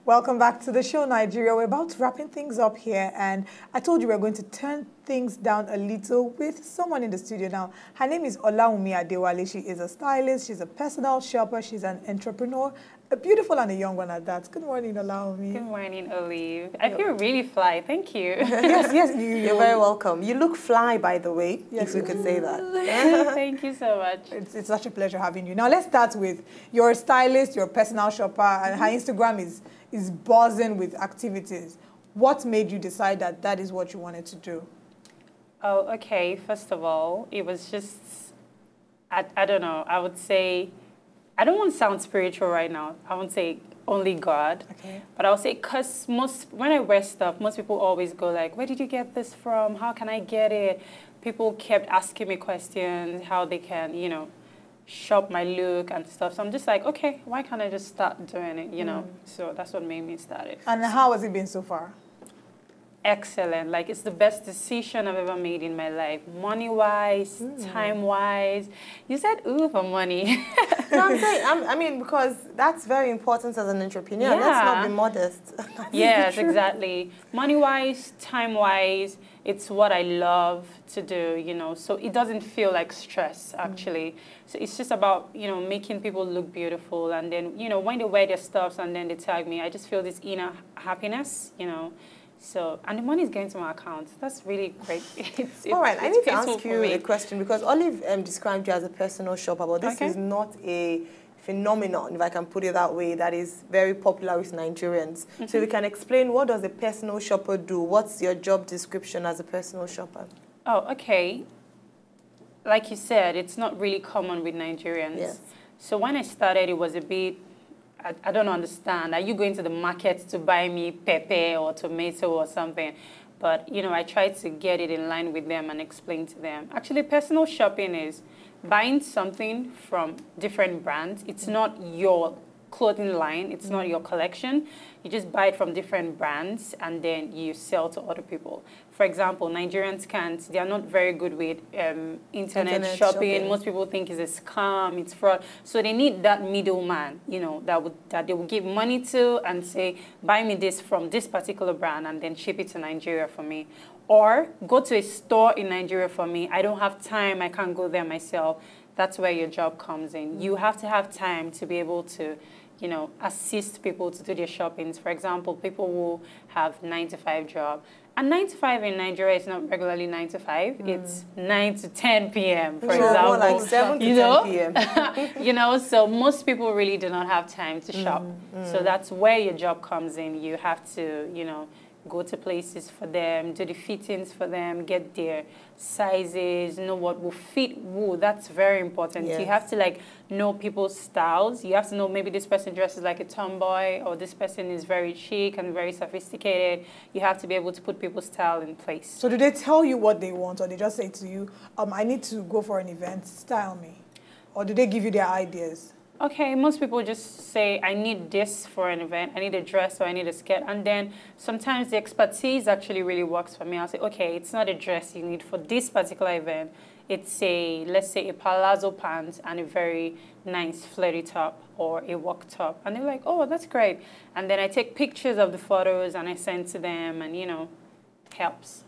Welcome back to the show, Nigeria. We're about wrapping things up here, and I told you we're going to turn things down a little with someone in the studio now. Her name is Olaumi Adewale. She is a stylist, she's a personal shopper, she's an entrepreneur, a beautiful and a young one at that. Good morning, Olaumi. Good morning, Olive. I feel really fly. Thank you. Yes, you're very welcome. You look fly, by the way, yes, if we could say that. Thank you so much. It's such a pleasure having you. Now, let's start with you're a stylist, you're a personal shopper, and her Instagram is buzzing with activities. What made you decide that that is what you wanted to do? Oh, okay. First of all, it was just, I don't know, I would say, I don't want to sound spiritual right now. I won't say only God. Okay. But I'll say, because when I wear stuff, most people always go like, where did you get this from? How can I get it? People kept asking me questions, how they can, you know, shop my look and stuff. So I'm just like, okay, why can't I just start doing it, you know? So that's what made me start it. And how has it been so far? Excellent. Like, it's the best decision I've ever made in my life. Money-wise, time-wise. You said, ooh, for money. No, I'm saying, I mean, because that's very important as an entrepreneur. Yeah. Let's not be modest. Yes, exactly. Money-wise, time-wise, it's what I love to do, you know. So it doesn't feel like stress, actually. So it's just about, you know, making people look beautiful. And then, you know, when they wear their stuffs and then they tag me, I just feel this inner happiness, you know. So, and the money is going to my account. That's really great. All right, I need to ask you a question, because Olive described you as a personal shopper, but this is not a phenomenon, if I can put it that way, that is very popular with Nigerians. So we can explain, what does a personal shopper do? What's your job description as a personal shopper? Oh, okay. Like you said, it's not really common with Nigerians. Yes. So when I started, it was a bit, I don't understand. Are you going to the market to buy me pepper or tomato or something? But, you know, I tried to get it in line with them and explain to them. Actually, personal shopping is buying something from different brands. It's not your clothing line. It's not your collection. You just buy it from different brands and then you sell to other people. For example, Nigerians they are not very good with internet shopping. Most people think it's a scam, it's fraud. So they need that middleman, you know, that they will give money to and say, buy me this from this particular brand and then ship it to Nigeria for me. Or go to a store in Nigeria for me. I don't have time, I can't go there myself. That's where your job comes in. You have to have time to be able to, you know, assist people to do their shoppings. For example, people who have 9-to-5 job. And 9 to 5 in Nigeria is not regularly 9 to 5. It's 9 to 10 p.m., for example. More like 7 to 10 p.m. You know, so most people really do not have time to shop. So that's where your job comes in. You have to, you know, go to places for them, do the fittings for them, get their sizes, know what will fit who. That's very important. Yes. You have to, like, know people's styles. You have to know maybe this person dresses like a tomboy or this person is very chic and very sophisticated. You have to be able to put people's style in place. So do they tell you what they want, or they just say to you, I need to go for an event, style me? Or do they give you their ideas? Okay, most people just say, I need this for an event, I need a dress or I need a skirt. And then sometimes the expertise actually really works for me. I'll say, okay, it's not a dress you need for this particular event. It's let's say a palazzo pants and a very nice flirty top or a work top. And they're like, oh, that's great. And then I take pictures of the photos and I send to them and, you know, helps.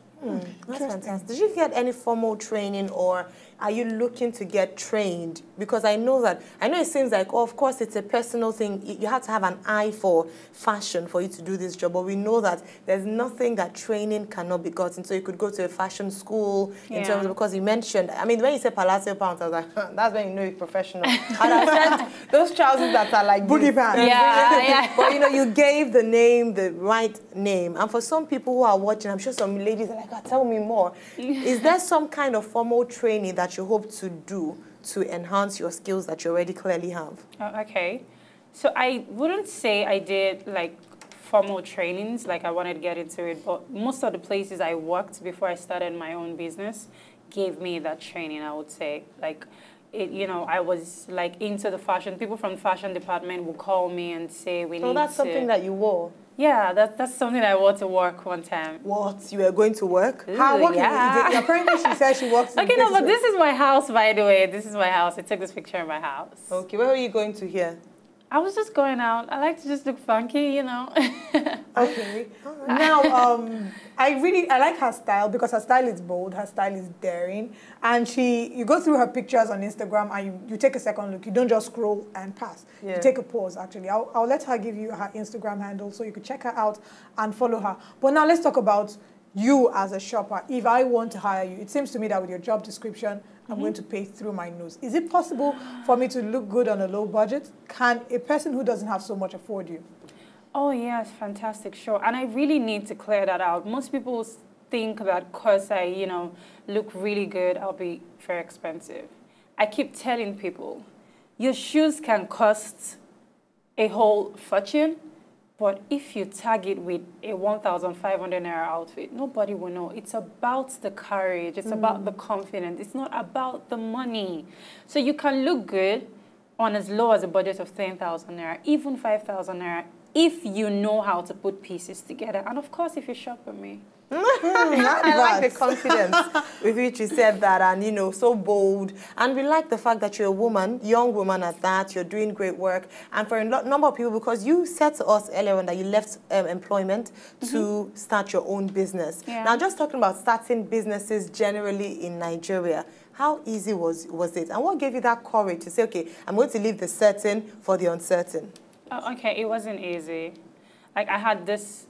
That's fantastic. Did you get any formal training, or are you looking to get trained? Because I know it seems like, oh, of course, it's a personal thing. You have to have an eye for fashion for you to do this job. But we know that there's nothing that training cannot be gotten. So you could go to a fashion school in terms of, because you mentioned, I mean, when you say palazzo pants, I was like, that's when you know you're professional. And I said, those trousers that are like booty pants. Yeah. But, you know, you gave the name, the right name. And for some people who are watching, I'm sure some ladies are like, oh, tell me more. Is there some kind of formal training that you hope to do to enhance your skills that you already clearly have? Okay. So I wouldn't say I did like formal trainings, like I wanted to get into it, but most of the places I worked before I started my own business gave me that training, I would say. Like, you know, I was like into the fashion. People from the fashion department would call me and say, we need to... So that's something that you wore? Yeah, that's something I wore to work one time. What? You were going to work? Ooh, How? What yeah. Apparently she said she works in Okay, no, but this is my house, by the way. This is my house. I took this picture of my house. Okay, where are you going to here? I was just going out. I like to just look funky, you know. Okay. Now, I like her style because her style is bold, her style is daring, and you go through her pictures on Instagram and you take a second look. You don't just scroll and pass. Yeah. You take a pause. Actually, I'll let her give you her Instagram handle so you can check her out and follow her. But now let's talk about you as a shopper. If I want to hire you, it seems to me that with your job description, I'm going to pay through my nose. Is it possible for me to look good on a low budget? Can a person who doesn't have so much afford you? Oh, yes, fantastic, sure. And I really need to clear that out. Most people think that because I, you know, look really good, I'll be very expensive. I keep telling people, your shoes can cost a whole fortune, but if you tag it with a 1,500 naira outfit, nobody will know. It's about the courage. It's about the confidence. It's not about the money. So you can look good on as low as a budget of 10,000 naira, even 5,000 naira, if you know how to put pieces together. And of course, if you shop with me. I like the confidence with which you said that, and you know, so bold. And we like the fact that you're a woman, young woman at that. You're doing great work, and for a number of people, because you said to us earlier on that you left employment to start your own business. Yeah. Now, just talking about starting businesses generally in Nigeria, how easy was it, and what gave you that courage to say, okay, I'm going to leave the certain for the uncertain? Oh, okay, it wasn't easy. Like I had this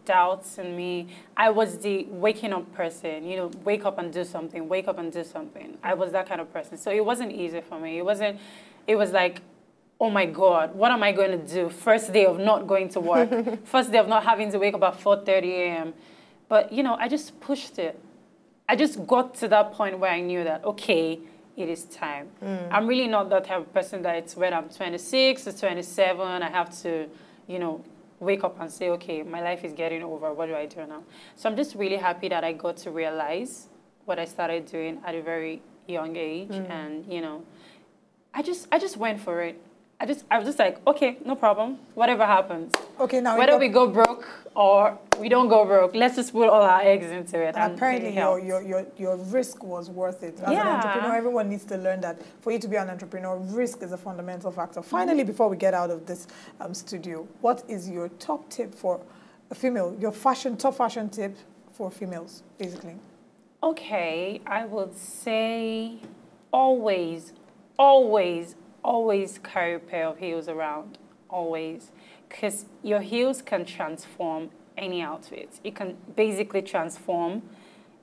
doubts in me. I was the waking up person, you know, wake up and do something, wake up and do something. I was that kind of person. So it wasn't easy for me. It was like, oh my God, what am I going to do? First day of not going to work, first day of not having to wake up at 4:30 a.m. But, you know, I just pushed it. I just got to that point where I knew that, okay, it is time. I'm really not that type of person that it's when I'm 26 or 27, I have to, you know, wake up and say, okay, my life is getting over. What do I do now? So I'm just really happy that I got to realize what I started doing at a very young age. And, you know, I just went for it. I was just like, okay, no problem. Whatever happens. Okay, now whether we go broke or we don't go broke, let's just put all our eggs into it. And apparently your risk was worth it. As an entrepreneur, everyone needs to learn that for you to be an entrepreneur, risk is a fundamental factor. Finally, before we get out of this studio, what is your top tip for a female, your top fashion tip for females, basically? Okay, I would say always, always, always carry a pair of heels around, always. Because your heels can transform any outfit. It can basically transform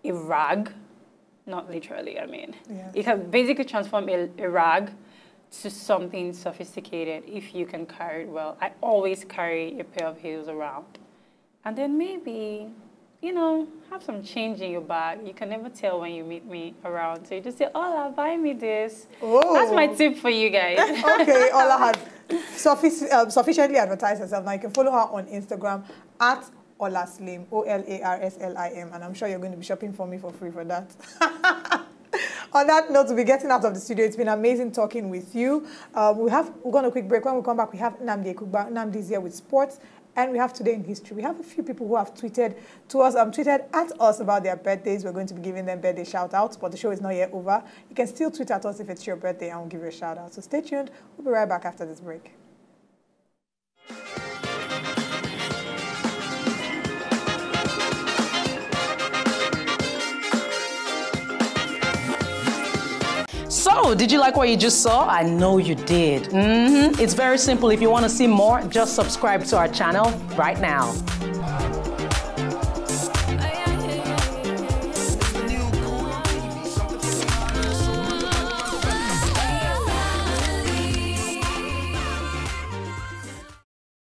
a rag, not literally, I mean. Yes. It can basically transform a rag to something sophisticated if you can carry it well. I always carry a pair of heels around. And then maybe, you know, have some change in your bag. You can never tell when you meet me around. So you just say, Ola, buy me this. Oh. That's my tip for you guys. Okay, Ola has sufficiently advertised herself. Now you can follow her on Instagram at Ola Slim, OLARSLIM, and I'm sure you're going to be shopping for me for free for that. On that note, we'll be getting out of the studio. It's been amazing talking with you. We're going on a quick break. When we come back, we have Nnamdi Ekugba. Nnamdi's here with sports. And we have Today in History. We have a few people who have tweeted to us, tweeted at us about their birthdays. We're going to be giving them birthday shout-outs, but the show is not yet over. You can still tweet at us if it's your birthday, and we'll give you a shout-out. So stay tuned. We'll be right back after this break. So, did you like what you just saw? I know you did. It's very simple. If you want to see more, just subscribe to our channel right now.